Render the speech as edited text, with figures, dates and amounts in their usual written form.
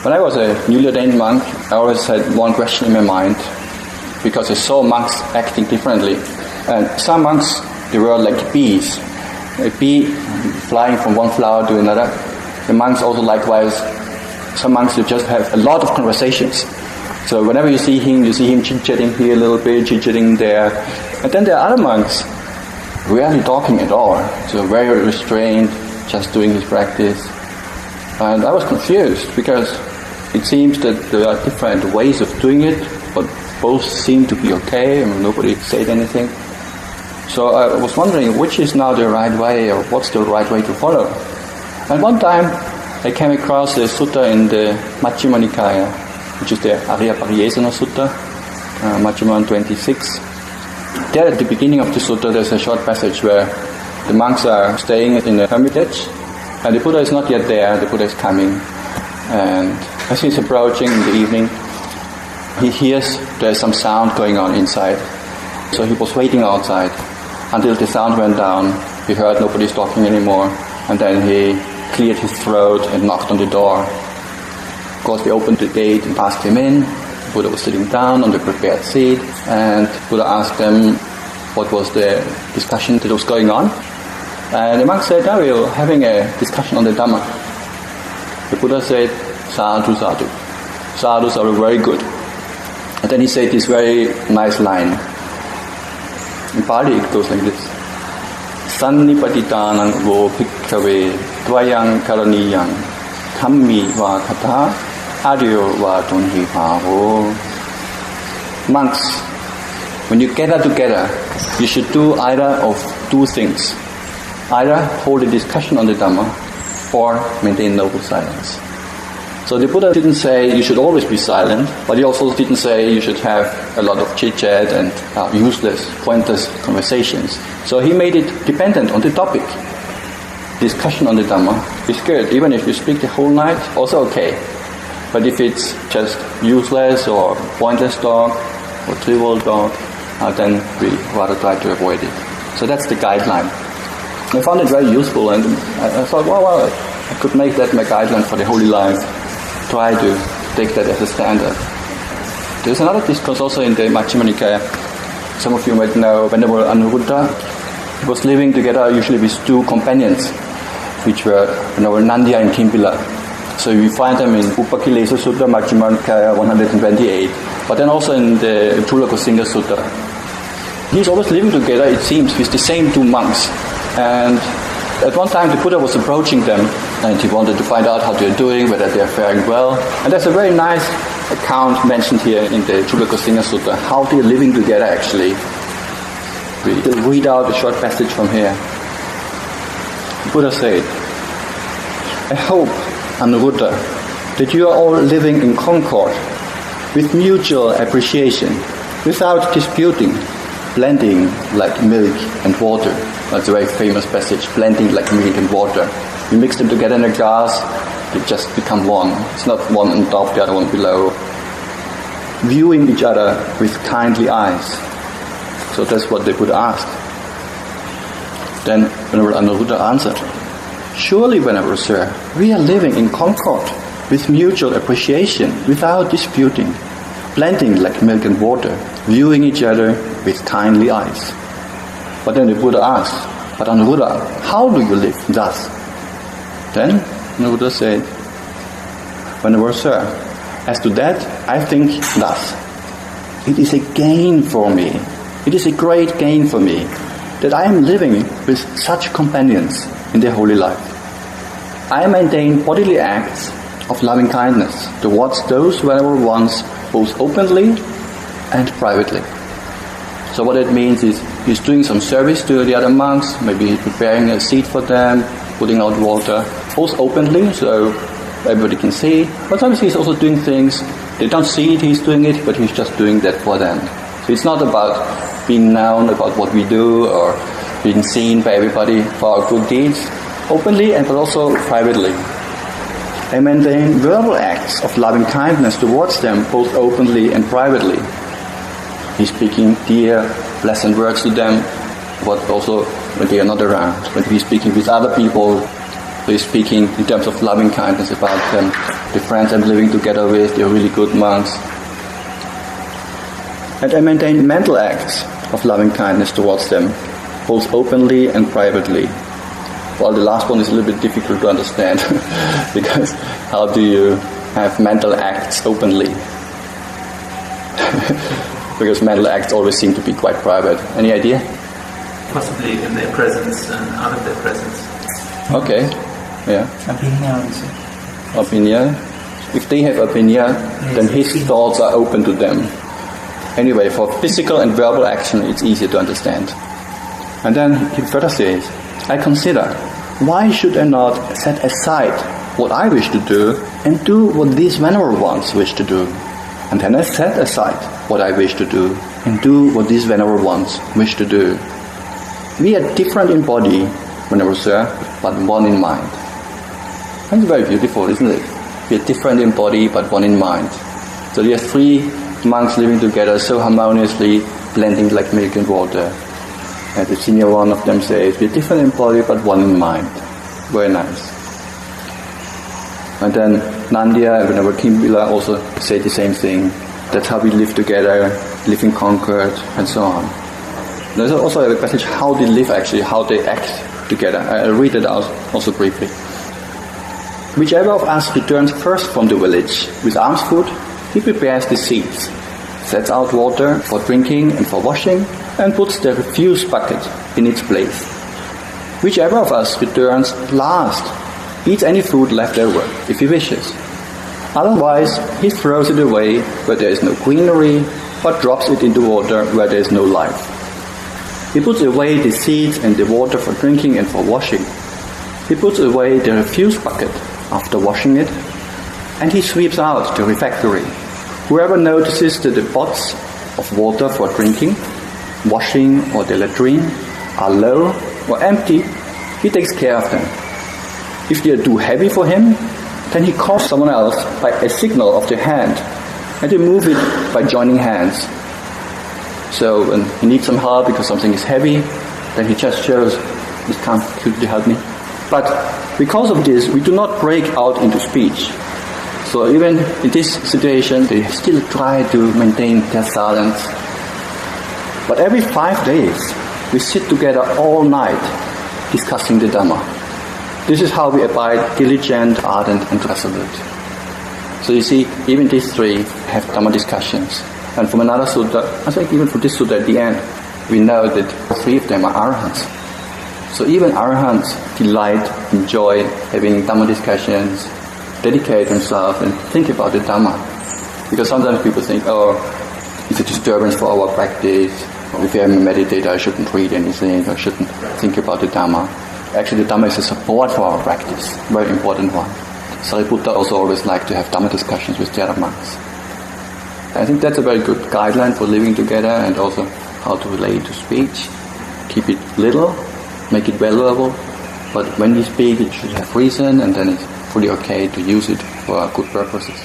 When I was a newly ordained monk, I always had one question in my mind, because I saw monks acting differently. And some monks, they were like bees. A bee flying from one flower to another. The monks also likewise, some monks, they just have a lot of conversations. So whenever you see him chit-chatting here a little bit, chit-chatting there. And then there are other monks, rarely talking at all. So very restrained, just doing his practice. And I was confused, because it seems that there are different ways of doing it, but both seem to be okay, and nobody said anything. So I was wondering which is now the right way, or what's the right way to follow. And one time I came across a sutta in the Majjhima Nikaya, which is the Ariyadhammika, Majjhima 26. There at the beginning of the sutta there's a short passage where the monks are staying in a hermitage, and the Buddha is not yet there, the Buddha is coming. And as he's approaching in the evening, he hears there's some sound going on inside. So he was waiting outside until the sound went down. He heard nobody's talking anymore, and then he cleared his throat and knocked on the door. Of course, they opened the gate and asked him in. The Buddha was sitting down on the prepared seat, and Buddha asked them what was the discussion that was going on. And the monk said, we were having a discussion on the Dhamma. The Buddha said, sadhu, sadhu. Sadhus are very good. And then he said this very nice line. In Pali it goes like this. Sannipatitanang vo bhikkhave tvayang karaniyang dhammi va katha ariyo va tunhi bhavo. Monks, when you gather together, you should do either of two things. Either hold a discussion on the Dhamma, or maintain noble silence. So the Buddha didn't say you should always be silent, but he also didn't say you should have a lot of chit-chat and useless, pointless conversations. So he made it dependent on the topic. Discussion on the Dhamma is good. Even if you speak the whole night, also okay. But if it's just useless or pointless talk or trivial talk, then we rather try to avoid it. So that's the guideline. I found it very useful, and I thought, well, I could make that my guideline for the holy life. Try to take that as a standard. There's another discourse also in the Majjhima Nikaya. Some of you might know Venerable Anuruddha. He was living together usually with two companions, which were Venerable Nandya and Kimpila. So we find them in Upakilesa Sutta, Majjhima Nikaya 128, but then also in the Cūḻagosingasutta. He's always living together, it seems, with the same two monks. And at one time the Buddha was approaching them, and he wanted to find out how they're doing, whether they're faring well. And there's a very nice account mentioned here in the Cūḻagosingasutta, how they're living together actually. We'll read out a short passage from here. The Buddha said, I hope, Anuruddha, that you are all living in concord, with mutual appreciation, without disputing, blending like milk and water. That's a very famous passage, blending like milk and water. You mix them together in a glass, they just become one. It's not one on top, the other one below. Viewing each other with kindly eyes. So that's what they would ask. Then Venerable Anuruddha answered, surely, Venerable Sir, we are living in concord, with mutual appreciation, without disputing, blending like milk and water, viewing each other with kindly eyes. But then the Buddha asked, but Anuruddha, how do you live thus? Then Anuruddha said, Venerable Sir, as to that, I think thus. It is a gain for me. It is a great gain for me that I am living with such companions in their holy life. I maintain bodily acts of loving kindness towards those venerable ones, both openly and privately. So what it means is he's doing some service to the other monks, maybe he's preparing a seat for them, putting out water, both openly, so everybody can see. But sometimes he's also doing things, they don't see it, he's doing it, but he's just doing that for them. So it's not about being known about what we do or being seen by everybody for our good deeds, openly and but also privately. I maintain verbal acts of loving kindness towards them, both openly and privately. He's speaking dear, pleasant words to them, but also when they are not around. When he's speaking with other people, he's speaking in terms of loving kindness about them. The friends I'm living together with, they're really good monks. And I maintain mental acts of loving kindness towards them, both openly and privately. Well, the last one is a little bit difficult to understand because how do you have mental acts openly? Because mental acts always seem to be quite private. Any idea? Possibly in their presence and out of their presence. Okay, yeah. Opinion. Opinion. If they have opinion, then his thoughts are open to them. Anyway, for physical and verbal action, it's easier to understand. And then he further says, I consider, why should I not set aside what I wish to do and do what these venerable ones wish to do? And then I set aside what I wish to do and do what these venerable ones wish to do. We are different in body, Venerable Sir, but one in mind. That's very beautiful, isn't it? We are different in body, but one in mind. So there are three monks living together so harmoniously, blending like milk and water. And the senior one of them says, we are different in body, but one in mind. Very nice. And then Nandia and Venerable Kimbila also say the same thing. That's how we live together, live in concord, and so on. There's also a passage how they live actually, how they act together. I'll read it out also briefly. Whichever of us returns first from the village with alms food, he prepares the seats, sets out water for drinking and for washing, and puts the refuse bucket in its place. Whichever of us returns last eats any food left over, if he wishes. Otherwise, he throws it away where there is no greenery, or drops it into water where there is no life. He puts away the seeds and the water for drinking and for washing. He puts away the refuse bucket after washing it, and he sweeps out the refectory. Whoever notices that the pots of water for drinking, washing, or the latrine are low or empty, he takes care of them. If they are too heavy for him, then he calls someone else by a signal of the hand, and they move it by joining hands. So when he needs some help because something is heavy, then he just shows, could you help me? But because of this, we do not break out into speech. So even in this situation, they still try to maintain their silence. But every 5 days, we sit together all night discussing the Dhamma. This is how we abide diligent, ardent, and resolute. So you see, even these three have Dhamma discussions. And from another sutta, I think even for this sutta at the end, we know that three of them are arahants. So even arahants delight, enjoy having Dhamma discussions, dedicate themselves and think about the Dhamma. Because sometimes people think, oh, it's a disturbance for our practice, or if I'm a meditator, I shouldn't read anything, I shouldn't think about the Dhamma. Actually, the Dhamma is a support for our practice, very important one. Sariputta also always liked to have Dhamma discussions with the other monks. I think that's a very good guideline for living together and also how to relate to speech. Keep it little, make it valuable, but when we speak it should have reason and then it's fully okay to use it for good purposes.